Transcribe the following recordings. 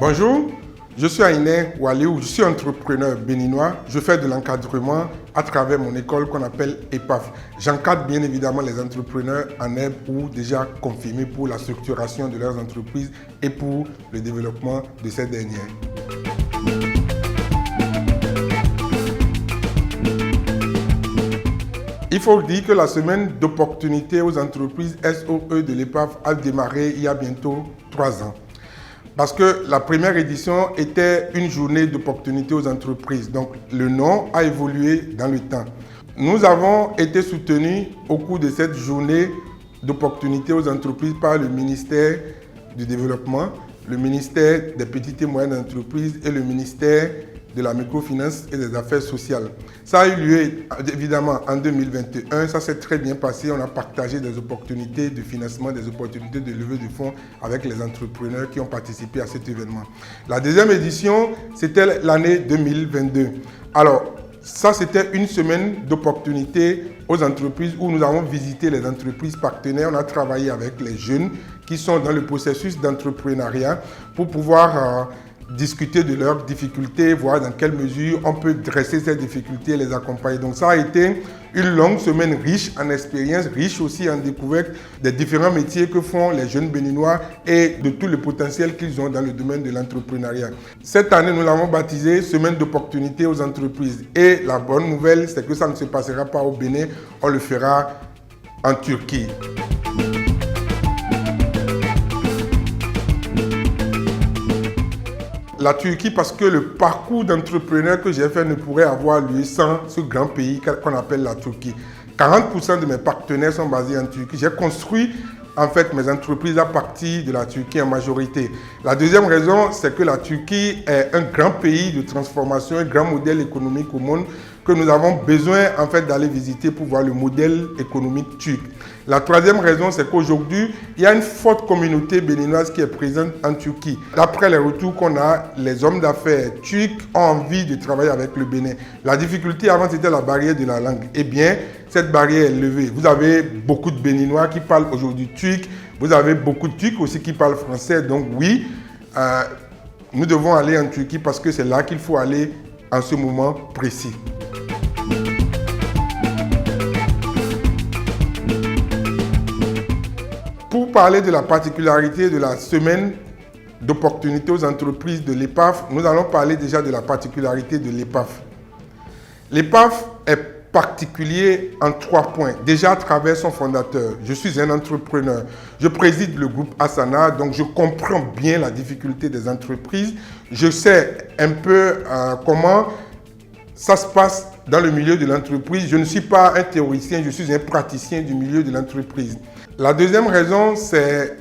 Bonjour, je suis Ainé Waliou, je suis entrepreneur béninois. Je fais de l'encadrement à travers mon école qu'on appelle EPAF. J'encadre bien évidemment les entrepreneurs en herbe ou déjà confirmés pour la structuration de leurs entreprises et pour le développement de ces dernières. Il faut dire que la semaine d'opportunités aux entreprises SOE de l'EPAF a démarré il y a bientôt 3 ans. Parce que la première édition était une journée d'opportunités aux entreprises. Donc le nom a évolué dans le temps. Nous avons été soutenus au cours de cette journée d'opportunités aux entreprises par le ministère du Développement, le ministère des Petites et Moyennes Entreprises et le ministère de la Microfinance et des Affaires sociales. Ça a eu lieu évidemment en 2021, ça s'est très bien passé, on a partagé des opportunités de financement, des opportunités de levée de fonds avec les entrepreneurs qui ont participé à cet événement. La deuxième édition, c'était l'année 2022. Alors, ça c'était une semaine d'opportunités aux entreprises où nous avons visité les entreprises partenaires, on a travaillé avec les jeunes qui sont dans le processus d'entrepreneuriat pour pouvoir discuter de leurs difficultés, voir dans quelle mesure on peut dresser ces difficultés et les accompagner. Donc ça a été une longue semaine riche en expérience, riche aussi en découverte des différents métiers que font les jeunes béninois et de tout le potentiel qu'ils ont dans le domaine de l'entrepreneuriat. Cette année, nous l'avons baptisé Semaine d'opportunités aux entreprises. Et la bonne nouvelle, c'est que ça ne se passera pas au Bénin, on le fera en Turquie. La Turquie, parce que le parcours d'entrepreneur que j'ai fait ne pourrait avoir lieu sans ce grand pays qu'on appelle la Turquie. 40% de mes partenaires sont basés en Turquie. J'ai construit en fait mes entreprises à partir de la Turquie en majorité. La deuxième raison, c'est que la Turquie est un grand pays de transformation, un grand modèle économique au monde que nous avons besoin en fait d'aller visiter pour voir le modèle économique turc. La troisième raison, c'est qu'aujourd'hui, il y a une forte communauté béninoise qui est présente en Turquie. D'après les retours qu'on a, les hommes d'affaires turcs ont envie de travailler avec le Bénin. La difficulté avant, c'était la barrière de la langue. Eh bien, cette barrière est levée. Vous avez beaucoup de Béninois qui parlent aujourd'hui turc. Vous avez beaucoup de Turcs aussi qui parlent français. Donc oui, nous devons aller en Turquie parce que c'est là qu'il faut aller en ce moment précis. Pour parler de la particularité de la semaine d'opportunités aux entreprises de l'EPAF, nous allons parler déjà de la particularité de l'EPAF. L'EPAF est particulier en 3 points. Déjà à travers son fondateur, je suis un entrepreneur. Je préside le groupe Asana, donc je comprends bien la difficulté des entreprises. Je sais un peu comment ça se passe dans le milieu de l'entreprise. Je ne suis pas un théoricien, je suis un praticien du milieu de l'entreprise. La deuxième raison, c'est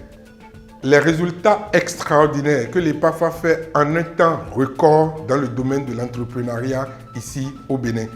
les résultats extraordinaires que l'EPAF a fait en un temps record dans le domaine de l'entrepreneuriat ici au Bénin.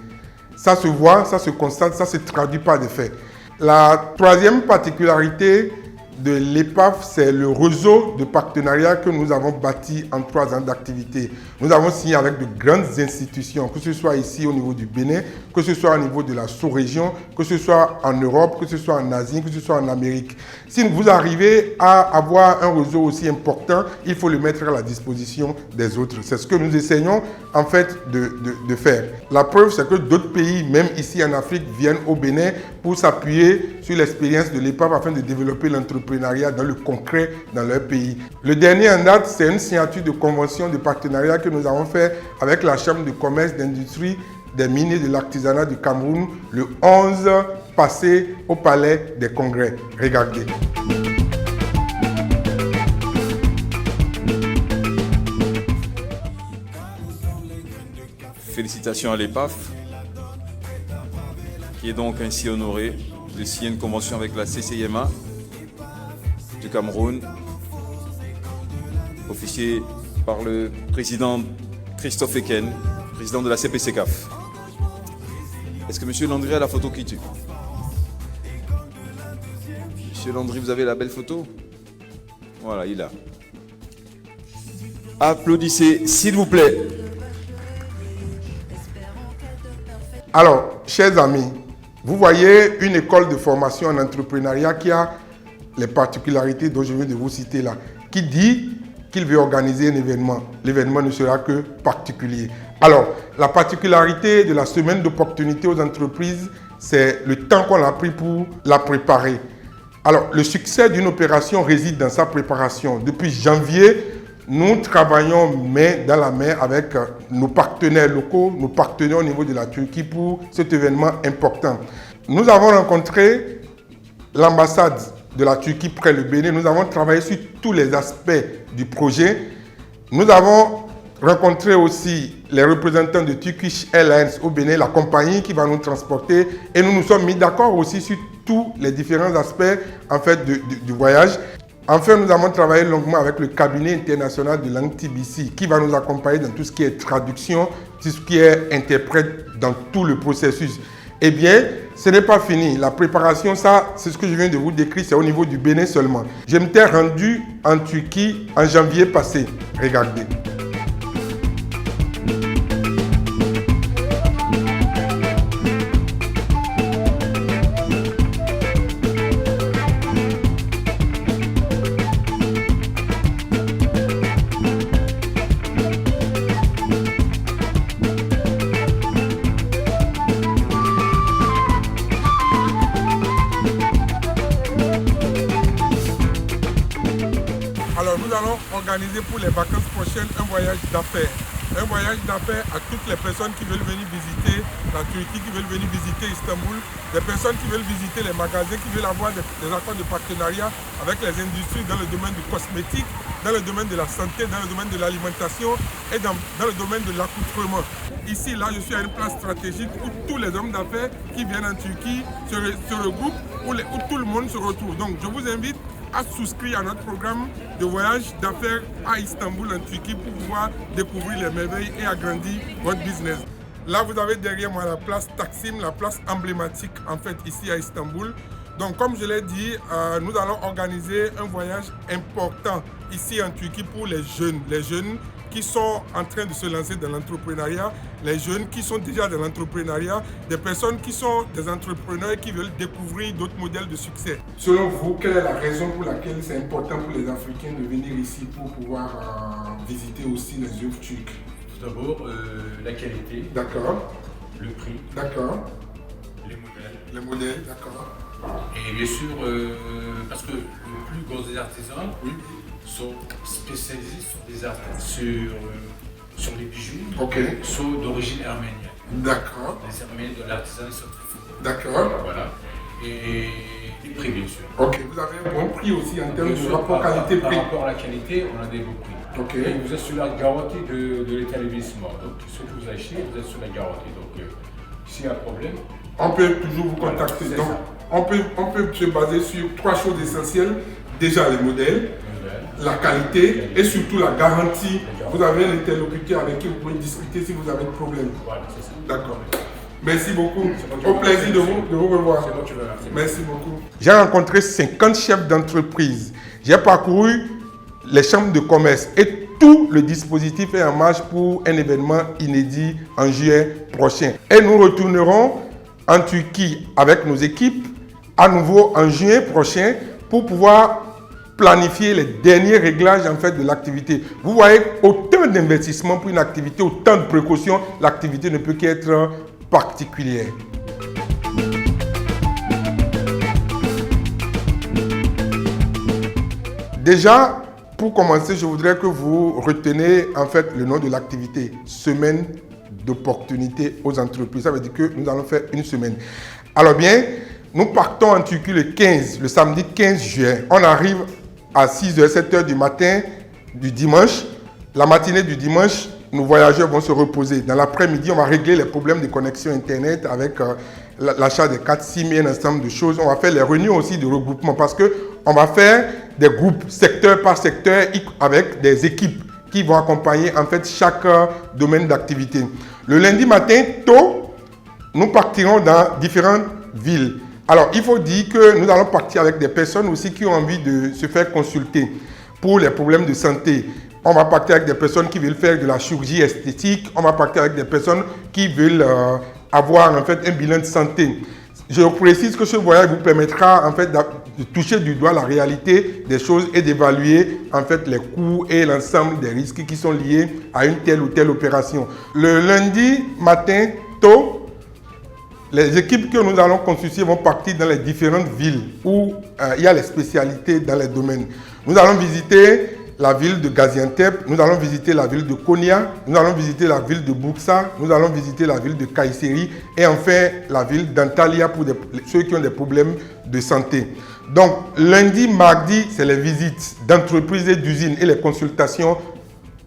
Ça se voit, ça se constate, ça se traduit par des faits. La troisième particularité de l'EPAF, c'est le réseau de partenariats que nous avons bâti en 3 ans d'activité. Nous avons signé avec de grandes institutions, que ce soit ici au niveau du Bénin, que ce soit au niveau de la sous-région, que ce soit en Europe, que ce soit en Asie, que ce soit en Amérique. Si vous arrivez à avoir un réseau aussi important, il faut le mettre à la disposition des autres. C'est ce que nous essayons en fait de faire. La preuve, c'est que d'autres pays, même ici en Afrique, viennent au Bénin pour s'appuyer sur l'expérience de l'EPAF afin de développer l'entrepreneuriat dans le concret dans leur pays. Le dernier en date, c'est une signature de convention de partenariat que nous avons fait avec la Chambre de commerce, d'industrie, des mines et de l'artisanat du Cameroun le 11 passé au Palais des Congrès. Regardez. Félicitations à l'EPAF, qui est donc ainsi honoré de signer une convention avec la CCIMA du Cameroun, officié par le président Christophe Eken, président de la CPCCAF. Est-ce que M. Landry a la photo qui tue? M. Landry, vous avez la belle photo? Voilà, il a. Applaudissez, s'il vous plaît. Alors, chers amis, vous voyez une école de formation en entrepreneuriat qui a les particularités dont je viens de vous citer là, qui dit qu'il veut organiser un événement, l'événement ne sera que particulier. Alors, la particularité de la semaine d'opportunités aux entreprises, c'est le temps qu'on a pris pour la préparer. Alors, le succès d'une opération réside dans sa préparation. Depuis janvier, nous travaillons main dans la main avec nos partenaires locaux, nos partenaires au niveau de la Turquie pour cet événement important. Nous avons rencontré l'ambassade de la Turquie près le Bénin. Nous avons travaillé sur tous les aspects du projet. Nous avons rencontré aussi les représentants de Turkish Airlines au Bénin, la compagnie qui va nous transporter. Et nous nous sommes mis d'accord aussi sur tous les différents aspects en fait, du voyage. Enfin, nous avons travaillé longuement avec le cabinet international de langue TBC qui va nous accompagner dans tout ce qui est traduction, tout ce qui est interprète dans tout le processus. Eh bien, ce n'est pas fini. La préparation, ça, c'est ce que je viens de vous décrire, c'est au niveau du Bénin seulement. Je m'étais rendu en Turquie en janvier passé. Regardez. Alors nous allons organiser pour les vacances prochaines un voyage d'affaires. Un voyage d'affaires à toutes les personnes qui veulent venir visiter la Turquie, qui veulent venir visiter Istanbul, des personnes qui veulent visiter les magasins, qui veulent avoir des accords de partenariat avec les industries dans le domaine du cosmétique, dans le domaine de la santé, dans le domaine de l'alimentation et dans le domaine de l'accoutrement. Ici, là, je suis à une place stratégique où tous les hommes d'affaires qui viennent en Turquie se regroupent, où tout le monde se retrouve. Donc, je vous invite à souscrire à notre programme de voyage d'affaires à Istanbul en Turquie pour pouvoir découvrir les merveilles et agrandir votre business. Là, vous avez derrière moi la place Taksim, la place emblématique en fait ici à Istanbul. Donc comme je l'ai dit, nous allons organiser un voyage important ici en Turquie pour les jeunes qui sont en train de se lancer dans l'entrepreneuriat, les jeunes qui sont déjà dans l'entrepreneuriat, des personnes qui sont des entrepreneurs et qui veulent découvrir d'autres modèles de succès. Selon vous, quelle est la raison pour laquelle c'est important pour les Africains de venir ici pour pouvoir visiter aussi les œuvres turques? Tout d'abord, la qualité. D'accord. Le prix. D'accord. Les modèles. Les modèles, d'accord. Et bien sûr, parce que le plus gros des artisans, oui, sont spécialisés sur les bijoux, okay, sont d'origine arménienne. D'accord. Les Arméniens de l'artisanat sont très forts. D'accord. Voilà. Et les prix, bien sûr. Ok, vous avez un bon prix aussi en termes de rapport qualité-prix. Par rapport à la qualité, on a des bons prix. Ok. Et vous êtes sur la garantie de l'établissement. Donc, ce que vous achetez, vous êtes sur la garantie. Donc, s'il y a un problème, on peut toujours vous contacter. Voilà, donc, on peut se baser sur 3 choses essentielles. Déjà, les modèles, la qualité et surtout la garantie. Vous avez un interlocuteur avec qui vous pouvez discuter si vous avez des problèmes. Voilà, c'est ça. D'accord. Merci beaucoup. Au plaisir de vous revoir. Merci beaucoup. J'ai rencontré 50 chefs d'entreprise. J'ai parcouru les chambres de commerce et tout le dispositif est en marche pour un événement inédit en juillet prochain. Et nous retournerons en Turquie avec nos équipes à nouveau en juin prochain pour pouvoir planifier les derniers réglages en fait de l'activité. Vous voyez, autant d'investissement pour une activité, autant de précautions, l'activité ne peut qu'être particulière. Déjà, pour commencer, je voudrais que vous reteniez en fait le nom de l'activité, Semaine d'opportunités aux entreprises. Ça veut dire que nous allons faire une semaine. Alors bien, nous partons en Turquie le samedi 15 juin. On arrive à 6h, 7h du matin du dimanche. La matinée du dimanche, nos voyageurs vont se reposer. Dans l'après-midi, on va régler les problèmes de connexion Internet avec l'achat des 4 SIM et un ensemble de choses. On va faire les réunions aussi de regroupement parce qu'on va faire des groupes secteur par secteur avec des équipes qui vont accompagner en fait chaque domaine d'activité. Le lundi matin, tôt, nous partirons dans différentes villes. Alors, il faut dire que nous allons partir avec des personnes aussi qui ont envie de se faire consulter pour les problèmes de santé. On va partir avec des personnes qui veulent faire de la chirurgie esthétique. On va partir avec des personnes qui veulent avoir en fait un bilan de santé. Je précise que ce voyage vous permettra en fait toucher du doigt la réalité des choses et d'évaluer en fait les coûts et l'ensemble des risques qui sont liés à une telle ou telle opération. Le lundi matin, tôt, les équipes que nous allons constituer vont partir dans les différentes villes où il y a les spécialités dans les domaines. Nous allons visiter la ville de Gaziantep, nous allons visiter la ville de Konya, nous allons visiter la ville de Buxa, nous allons visiter la ville de Kayseri et enfin la ville d'Antalya pour ceux qui ont des problèmes de santé. Donc lundi, mardi, c'est les visites d'entreprises et d'usines et les consultations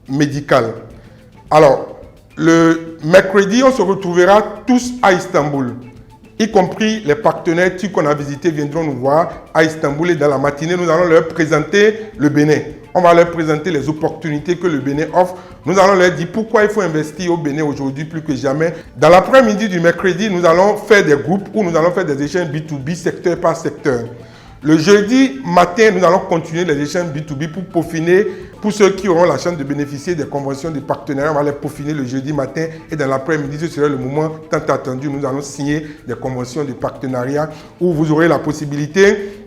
médicales. Alors, le mercredi, on se retrouvera tous à Istanbul, y compris les partenaires TIC qu'on a visités viendront nous voir à Istanbul et dans la matinée, nous allons leur présenter le Bénin. On va leur présenter les opportunités que le Bénin offre. Nous allons leur dire pourquoi il faut investir au Bénin aujourd'hui plus que jamais. Dans l'après-midi du mercredi, nous allons faire des groupes où nous allons faire des échanges B2B secteur par secteur. Le jeudi matin, nous allons continuer les échanges B2B pour peaufiner, pour ceux qui auront la chance de bénéficier des conventions de partenariat, on va les peaufiner le jeudi matin et dans l'après-midi, ce sera le moment tant attendu, nous allons signer des conventions de partenariat où vous aurez la possibilité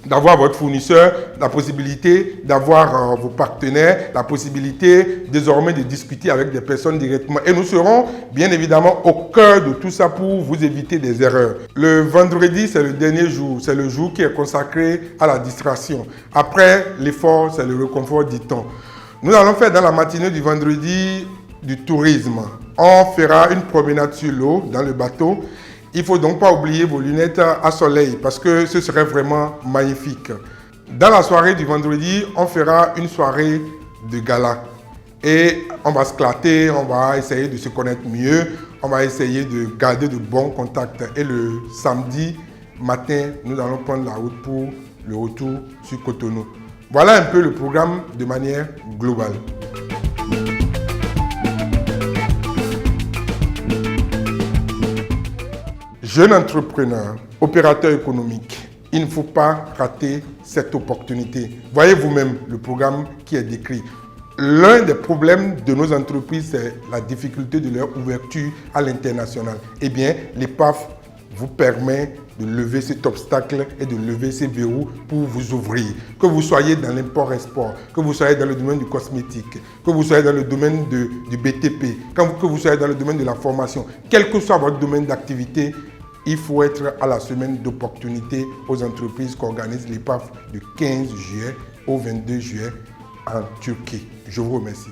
d'avoir votre fournisseur, la possibilité d'avoir vos partenaires, la possibilité désormais de discuter avec des personnes directement. Et nous serons bien évidemment au cœur de tout ça pour vous éviter des erreurs. Le vendredi, c'est le dernier jour. C'est le jour qui est consacré à la distraction. Après l'effort, c'est le réconfort du temps. Nous allons faire dans la matinée du vendredi du tourisme. On fera une promenade sur l'eau, dans le bateau. Il ne faut donc pas oublier vos lunettes à soleil parce que ce serait vraiment magnifique. Dans la soirée du vendredi, on fera une soirée de gala. Et on va se clater, on va essayer de se connaître mieux, on va essayer de garder de bons contacts. Et le samedi matin, nous allons prendre la route pour le retour sur Cotonou. Voilà un peu le programme de manière globale. Jeune entrepreneur, opérateur économique, il ne faut pas rater cette opportunité. Voyez vous-même le programme qui est décrit. L'un des problèmes de nos entreprises, c'est la difficulté de leur ouverture à l'international. Eh bien, l'EPAF vous permet de lever cet obstacle et de lever ces verrous pour vous ouvrir. Que vous soyez dans l'import-export, que vous soyez dans le domaine du cosmétique, que vous soyez dans le domaine du BTP, que vous soyez dans le domaine de la formation, quel que soit votre domaine d'activité, il faut être à la semaine d'opportunité aux entreprises qu'organise l'EPAF du 15 juillet au 22 juillet en Turquie. Je vous remercie.